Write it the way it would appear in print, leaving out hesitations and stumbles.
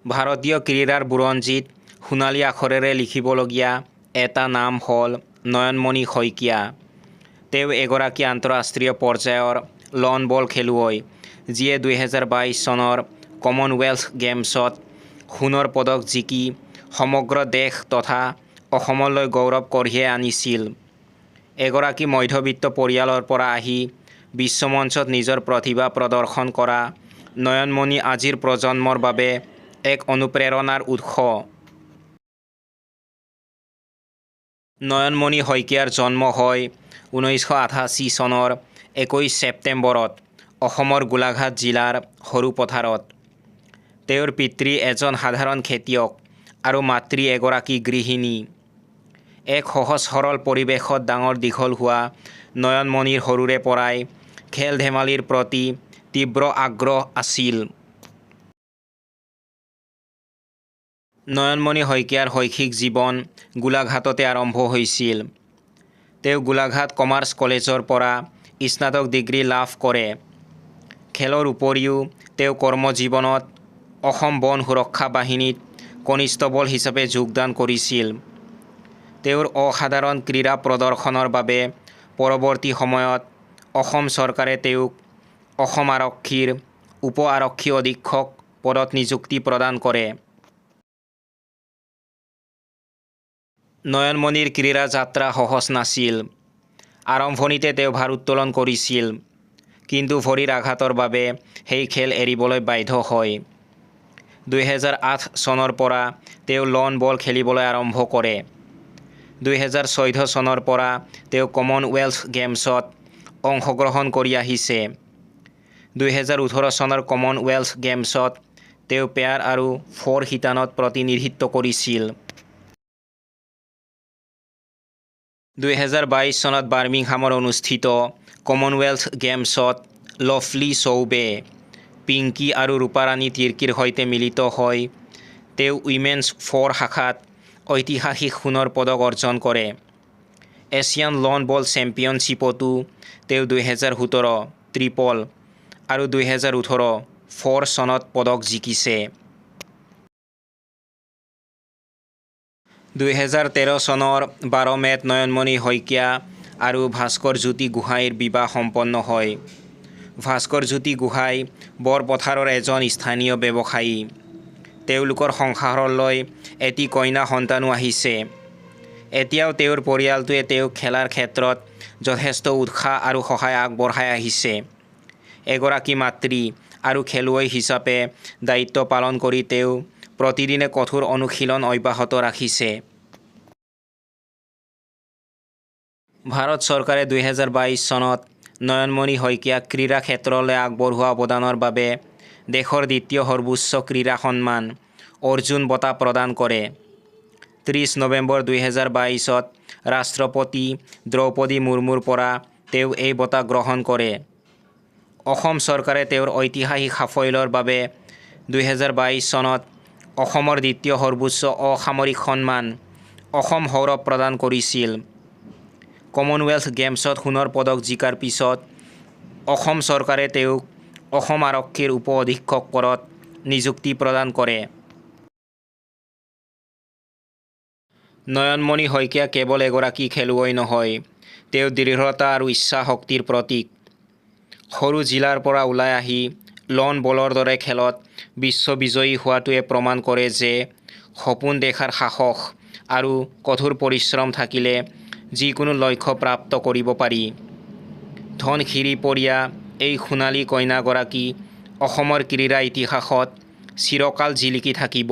ভাৰতীয় ক্ৰীড়াৰ বুৰঞ্জীত সোণালী আখৰেৰে লিখিবলগীয়া এটা নাম হ'ল নয়নমণি শইকীয়া। তেওঁ এগৰাকী আন্তঃৰাষ্ট্ৰীয় পৰ্যায়ৰ লন বল খেলুৱৈ, যিয়ে 2022 চনৰ কমনৱেলথ গেমছত সোণৰ পদক জিকি সমগ্ৰ দেশ তথা অসমলৈ গৌৰৱ কঢ়িয়াই আনিছিল। এগৰাকী মধ্যবিত্ত পৰিয়ালৰ পৰা আহি বিশ্বমঞ্চত নিজৰ প্ৰতিভা প্ৰদৰ্শন কৰা নয়নমণি আজিৰ প্ৰজন্মৰ বাবে এক অনুপ্ৰেৰণাৰ উৎস। নয়নমণি শইকীয়াৰ জন্ম হয় 1988 চনৰ 21 ছেপ্টেম্বৰত অসমৰ গোলাঘাট জিলাৰ সৰুপথাৰত। তেওঁৰ পিতৃ এজন সাধাৰণ খেতিয়ক আৰু মাতৃ এগৰাকী গৃহিণী। এক সহজ সৰল পৰিৱেশত ডাঙৰ দীঘল হোৱা নয়নমণিৰ সৰুৰে পৰাই খেল ধেমালিৰ প্ৰতি তীব্ৰ আগ্ৰহ আছিল। নয়নমণি শইকীয়াৰ শৈক্ষিক জীৱন গোলাঘাটতে আৰম্ভ হৈছিল। তেওঁ গোলাঘাট কমাৰ্চ কলেজৰ পৰা স্নাতক ডিগ্ৰী লাভ কৰে। খেলৰ উপৰিও তেওঁ কৰ্মজীৱনত অসম বন সুৰক্ষা বাহিনীত কনিষ্টবল হিচাপে যোগদান কৰিছিল। তেওঁৰ অসাধাৰণ ক্ৰীড়া প্ৰদৰ্শনৰ বাবে পৰৱৰ্তী সময়ত অসম চৰকাৰে তেওঁক অসম আৰক্ষীৰ উপ আৰক্ষী অধীক্ষক পদত নিযুক্তি প্ৰদান কৰে। নয়নমণিৰ ক্ৰীড়া যাত্ৰা সহজ নাছিল। আৰম্ভণিতে তেওঁ ভাৰোত্তোলন কৰিছিল, কিন্তু ভৰিৰ আঘাতৰ বাবে সেই খেল এৰিবলৈ বাধ্য হয়। 2008 চনৰ পৰা তেওঁ লন বল খেলিবলৈ আৰম্ভ কৰে। 2014 চনৰ পৰা তেওঁ কমনৱেলথ গেমছত অংশগ্ৰহণ কৰি আহিছে। 2018 চনৰ কমনৱেলথ গেমছত তেওঁ পেয়াৰ আৰু ফ'ৰ শিতানত প্ৰতিনিধিত্ব কৰিছিল। 2022 চনত বাৰ্মিংহামত অনুষ্ঠিত কমনৱেলথ গেমছত লভলী চৌবে, পিংকী আৰু ৰূপাৰাণী তিৰ্কীৰ সৈতে মিলিত হৈ তেওঁ উইমেনছ ফ'ৰ শাখাত ঐতিহাসিক সোণৰ পদক অৰ্জন কৰে। এছিয়ান লন বল চেম্পিয়নশ্বিপতো তেওঁ 2017 ট্ৰিপল আৰু 2018 ফ'ৰ চনত পদক জিকিছে। 2013 চনৰ 12 মে'ত নয়নমণি শইকীয়া আৰু ভাস্কৰ জ্যোতি গোহাঁইৰ বিবাহ সম্পন্ন হয়। ভাস্কৰ জ্যোতি গোহাঁই বৰপথাৰৰ এজন স্থানীয় ব্যৱসায়ী। তেওঁলোকৰ সংসাৰলৈ এটি কন্যা সন্তানো আহিছে। এতিয়াও তেওঁৰ পৰিয়ালটোৱে তেওঁক খেলাৰ ক্ষেত্ৰত যথেষ্ট উৎসাহ আৰু সহায় আগবঢ়াই আহিছে। এগৰাকী মাতৃ আৰু খেলুৱৈ হিচাপে দায়িত্ব পালন কৰি তেওঁ প্ৰতিদিনে কঠোৰ অনুশীলন অব্যাহত ৰাখিছে। ভাৰত চৰকাৰে 2022 চনত নয়নমণি শইকীয়াক ক্ৰীড়া ক্ষেত্ৰলৈ আগবঢ়োৱা অৱদানৰ বাবে দেশৰ দ্বিতীয় সৰ্বোচ্চ ক্ৰীড়া সন্মান অৰ্জুন বঁটা প্ৰদান কৰে। 30 নৱেম্বৰ 2022ত ৰাষ্ট্ৰপতি দ্ৰৌপদী মুৰ্মুৰ পৰা তেওঁ এই বঁটা গ্ৰহণ কৰে। অসম চৰকাৰে তেওঁৰ ঐতিহাসিক সাফল্যৰ বাবে 2022 চনত অসমৰ দ্বিতীয় সৰ্বোচ্চ অসামৰিক সন্মান অসম গৌৰৱ প্ৰদান কৰিছিল। কমনৱেলথ গেমছত সোণৰ পদক জিকাৰ পিছত অসম চৰকাৰে তেওঁক অসম আৰক্ষীৰ উপ অধীক্ষক পদত নিযুক্তি প্ৰদান কৰে। নয়নমণি শইকীয়া কেৱল এগৰাকী খেলুৱৈ নহয়, তেওঁ দৃঢ়তা আৰু ইচ্ছা শক্তিৰ প্ৰতীক। সৰু জিলাৰ পৰা ওলাই আহি লন বলৰ দৰে খেলত বিশ্ববিজয়ী হোৱাটোৱে প্ৰমাণ কৰে যে সপোন দেখাৰ সাহস আৰু কঠোৰ পৰিশ্ৰম থাকিলে যিকোনো লক্ষ্য প্ৰাপ্ত কৰিব পাৰি। ধনশিৰিপৰীয়া এই সোণালী কন্যাগৰাকী অসমৰ ক্ৰীড়া ইতিহাসত চিৰকাল জিলিকি থাকিব।